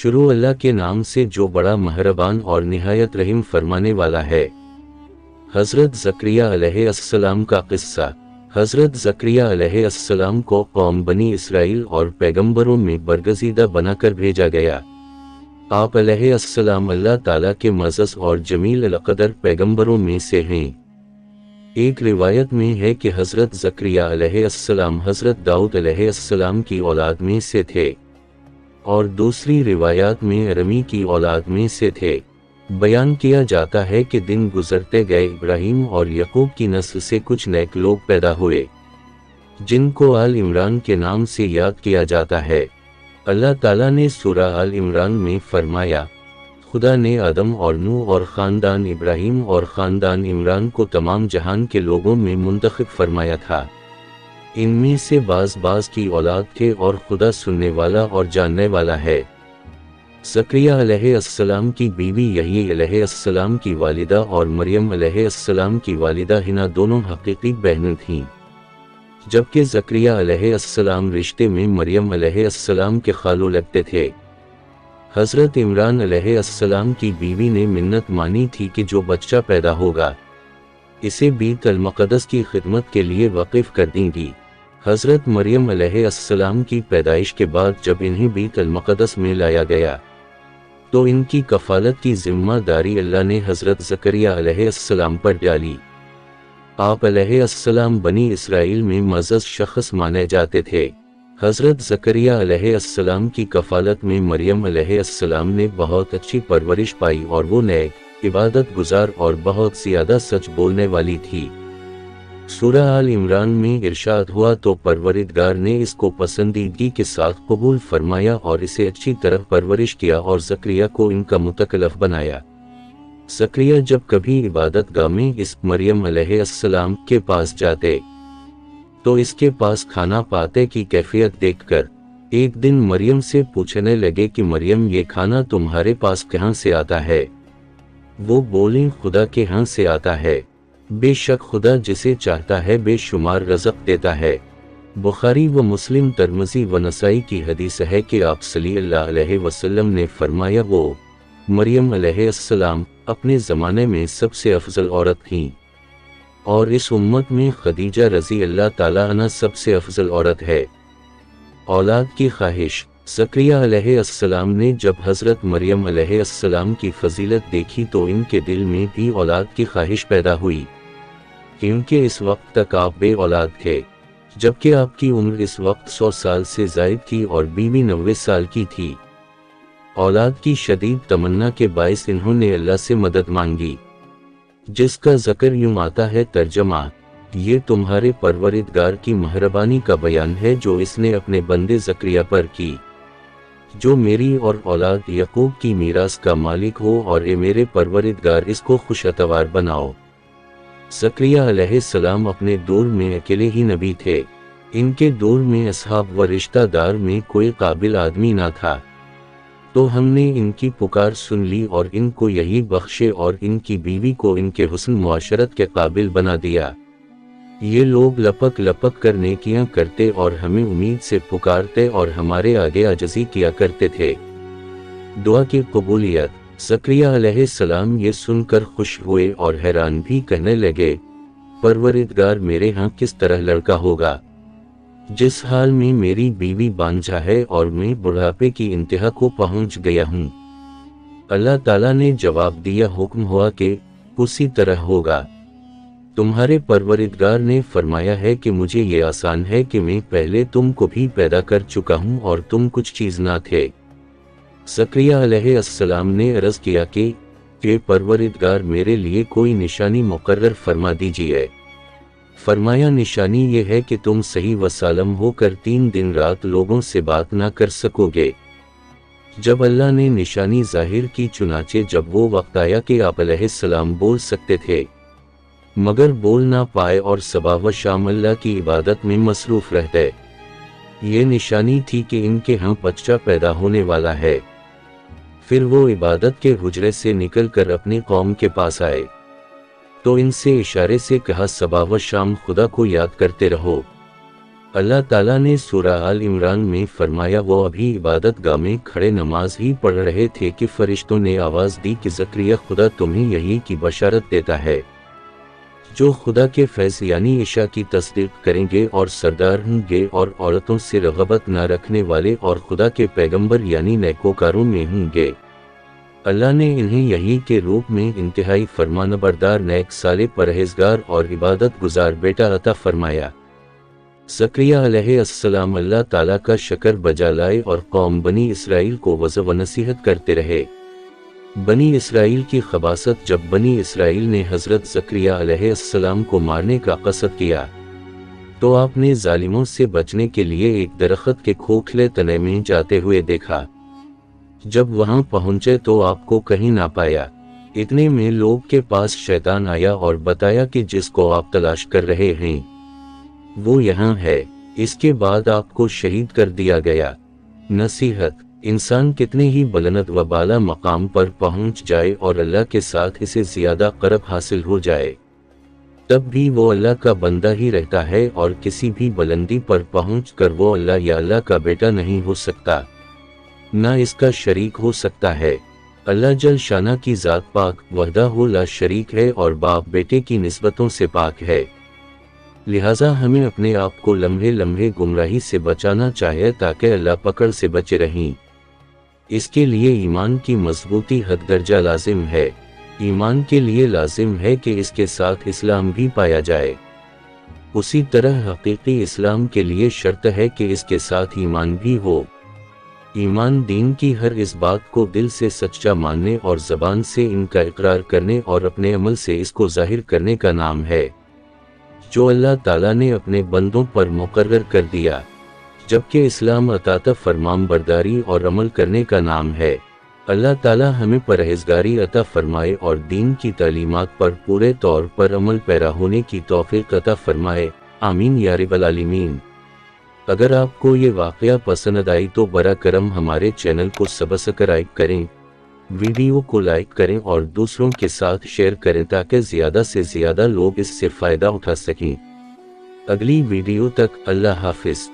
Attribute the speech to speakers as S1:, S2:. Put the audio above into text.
S1: شروع اللہ کے نام سے جو بڑا مہربان اور نہایت رحم فرمانے والا ہے۔ حضرت زکریہ علیہ السلام کا قصہ۔ حضرت زکریہ علیہ السلام کو قوم بنی اسرائیل اور پیغمبروں میں برگزیدہ بنا کر بھیجا گیا۔ آپ علیہ السلام اللہ تعالیٰ کے معزز اور جمیل القدر پیغمبروں میں سے ہیں۔ ایک روایت میں ہے کہ حضرت زکریہ علیہ السلام حضرت داؤد علیہ السلام کی اولاد میں سے تھے، اور دوسری روایات میں ارمی کی اولاد میں سے تھے۔ بیان کیا جاتا ہے کہ دن گزرتے گئے ابراہیم اور یعقوب کی نسل سے کچھ نیک لوگ پیدا ہوئے، جن کو آل عمران کے نام سے یاد کیا جاتا ہے۔ اللہ تعالیٰ نے سورہ آل عمران میں فرمایا، خدا نے آدم اور نوح اور خاندان ابراہیم اور خاندان عمران کو تمام جہان کے لوگوں میں منتخب فرمایا تھا۔ ان میں سے بعض کی اولاد تھے اور خدا سننے والا اور جاننے والا ہے۔ زکریہ علیہ السلام کی بیوی یحییٰ علیہ السلام کی والدہ اور مریم علیہ السلام کی والدہ حنا دونوں حقیقی بہنیں تھیں، جبکہ زکریہ علیہ السلام رشتے میں مریم علیہ السلام کے خالو لگتے تھے۔ حضرت عمران علیہ السلام کی بیوی نے منت مانی تھی کہ جو بچہ پیدا ہوگا اسے بیت المقدس کی خدمت کے لیے وقف کر دیں گی۔ حضرت مریم علیہ السلام کی پیدائش کے بعد جب انہیں بیت المقدس میں لایا گیا تو ان کی کفالت کی ذمہ داری اللہ نے حضرت زکریہ علیہ السلام پر ڈالی۔ آپ علیہ السلام بنی اسرائیل میں معزز شخص مانے جاتے تھے۔ حضرت زکریہ علیہ السلام کی کفالت میں مریم علیہ السلام نے بہت اچھی پرورش پائی اور وہ نیک، عبادت گزار اور بہت زیادہ سچ بولنے والی تھی۔ سورہ آل عمران میں ارشاد ہوا تو پروردگار نے اس کو پسندیدگی کے ساتھ قبول فرمایا اور اسے اچھی طرح پرورش کیا اور زکریہ کو ان کا متکلف بنایا۔ زکریہ جب کبھی عبادت گاہ میں اس مریم علیہ السلام کے پاس جاتے تو اس کے پاس کھانا پاتے کی کیفیت دیکھ کر ایک دن مریم سے پوچھنے لگے کہ مریم یہ کھانا تمہارے پاس کہاں سے آتا ہے؟ وہ بولیں خدا کے ہاں سے آتا ہے، بے شک خدا جسے چاہتا ہے بے شمار رزق دیتا ہے۔ بخاری و مسلم، ترمذی و نسائی کی حدیث ہے کہ آپ صلی اللہ علیہ وسلم نے فرمایا، وہ مریم علیہ السلام اپنے زمانے میں سب سے افضل عورت تھیں، اور اس امت میں خدیجہ رضی اللہ تعالیٰ عنہ سب سے افضل عورت ہے۔ اولاد کی خواہش۔ زکریہ علیہ السلام نے جب حضرت مریم علیہ السلام کی فضیلت دیکھی تو ان کے دل میں بھی اولاد کی خواہش پیدا ہوئی، کیونکہ اس وقت تک آپ بے اولاد تھے، جبکہ آپ کی عمر اس وقت 100 سال سے زائد تھی اور بیوی 90 سال کی تھی۔ اولاد کی شدید تمنا کے باعث انہوں نے اللہ سے مدد مانگی، جس کا ذکر یوں آتا ہے، ترجمہ: یہ تمہارے پروردگار کی مہربانی کا بیان ہے جو اس نے اپنے بندے زکریہ پر کی، جو میری اور اولاد یعقوب کی میراث کا مالک ہو، اور اے میرے پروردگار اس کو خوش اتوار بناؤ۔ زکریہ علیہ السلام اپنے دور میں اکیلے ہی نبی تھے۔ ان کے دور میں اصحاب و رشتہ دار میں کوئی قابل آدمی نہ تھا، تو ہم نے ان کی پکار سن لی اور ان کو یہی بخشے اور ان کی بیوی کو ان کے حسن معاشرت کے قابل بنا دیا۔ یہ لوگ لپک لپک کر نیکیاں کرتے اور ہمیں امید سے پکارتے اور ہمارے آگے عاجزی کیا کرتے تھے۔ دعا کی قبولیت۔ زکریہ علیہ السلام یہ سن کر خوش ہوئے اور حیران بھی، کہنے لگے، پروردگار میرے ہاں کس طرح لڑکا ہوگا، جس حال میں میری بیوی بانجھا ہے اور میں بڑھاپے کی انتہا کو پہنچ گیا ہوں۔ اللہ تعالیٰ نے جواب دیا، حکم ہوا کہ اسی طرح ہوگا۔ تمہارے پروردگار نے فرمایا ہے کہ مجھے یہ آسان ہے کہ میں پہلے تم کو بھی پیدا کر چکا ہوں اور تم کچھ چیز نہ تھے۔ زکریہ علیہ السلام نے عرض کیا کہ پروردگار میرے لیے کوئی نشانی مقرر فرما دیجیے۔ فرمایا، نشانی یہ ہے کہ تم صحیح و سالم ہو کر 3 دن رات لوگوں سے بات نہ کر سکو گے۔ جب اللہ نے نشانی ظاہر کی، چنانچہ جب وہ وقت آیا کہ آپ علیہ السلام بول سکتے تھے مگر بول نہ پائے اور صبح و شام اللہ کی عبادت میں مصروف رہتے، یہ نشانی تھی کہ ان کے ہاں بچہ پیدا ہونے والا ہے۔ پھر وہ عبادت کے حجرے سے نکل کر اپنی قوم کے پاس آئے تو ان سے اشارے سے کہا، صبح و شام خدا کو یاد کرتے رہو۔ اللہ تعالیٰ نے سورہ آل عمران میں فرمایا وہ ابھی عبادت گاہ میں کھڑے نماز ہی پڑھ رہے تھے کہ فرشتوں نے آواز دی کہ زکریا خدا تمہیں یہی کی بشارت دیتا ہے جو خدا کے فیض یعنی عشاء کی تصدیق کریں گے اور سردار ہوں گے اور عورتوں سے رغبت نہ رکھنے والے اور خدا کے پیغمبر یعنی نیکوکاروں میں ہوں گے۔ اللہ نے انہیں یہی کے روپ میں انتہائی فرمانبردار نیک صالح پرہیزگار اور عبادت گزار بیٹا عطا فرمایا۔ زکریا علیہ السلام اللہ تعالیٰ کا شکر بجا لائے اور قوم بنی اسرائیل کو وعظ و نصیحت کرتے رہے۔ بنی اسرائیل کی خباثت جب بنی اسرائیل نے حضرت زکریا علیہ السلام کو مارنے کا قصد کیا تو آپ نے ظالموں سے بچنے کے لیے ایک درخت کے کھوکھلے تنے میں جاتے ہوئے دیکھا۔ جب وہاں پہنچے تو آپ کو کہیں نہ پایا۔ اتنے میں لوگ کے پاس شیطان آیا اور بتایا کہ جس کو آپ تلاش کر رہے ہیں وہ یہاں ہے۔ اس کے بعد آپ کو شہید کر دیا گیا۔ نصیحت: انسان کتنے ہی بلند و بالا مقام پر پہنچ جائے اور اللہ کے ساتھ اسے زیادہ قرب حاصل ہو جائے تب بھی وہ اللہ کا بندہ ہی رہتا ہے اور کسی بھی بلندی پر پہنچ کر وہ اللہ یا اللہ کا بیٹا نہیں ہو سکتا، نہ اس کا شریک ہو سکتا ہے۔ اللہ جل شانہ کی ذات پاک وحدہ لا شریک ہے اور باپ بیٹے کی نسبتوں سے پاک ہے، لہٰذا ہمیں اپنے آپ کو لمحے لمحے گمراہی سے بچانا چاہیے تاکہ اللہ پکڑ سے بچے رہیں۔ اس کے لیے ایمان کی مضبوطی حد درجہ لازم ہے۔ ایمان کے لیے لازم ہے کہ اس کے ساتھ اسلام بھی پایا جائے، اسی طرح حقیقی اسلام کے لیے شرط ہے کہ اس کے ساتھ ایمان بھی ہو۔ ایمان دین کی ہر اس بات کو دل سے سچا ماننے اور زبان سے ان کا اقرار کرنے اور اپنے عمل سے اس کو ظاہر کرنے کا نام ہے جو اللہ تعالیٰ نے اپنے بندوں پر مقرر کر دیا، جبکہ اسلام اطاعت فرمان برداری اور عمل کرنے کا نام ہے۔ اللہ تعالیٰ ہمیں پرہیزگاری عطا فرمائے اور دین کی تعلیمات پر پورے طور پر عمل پیرا ہونے کی توفیق عطا فرمائے، آمین یا رب العالمین۔ اگر آپ کو یہ واقعہ پسند آئی تو برا کرم ہمارے چینل کو سبسکرائب کریں، ویڈیو کو لائک کریں اور دوسروں کے ساتھ شیئر کریں تاکہ زیادہ سے زیادہ لوگ اس سے فائدہ اٹھا سکیں۔ اگلی ویڈیو تک اللہ حافظ۔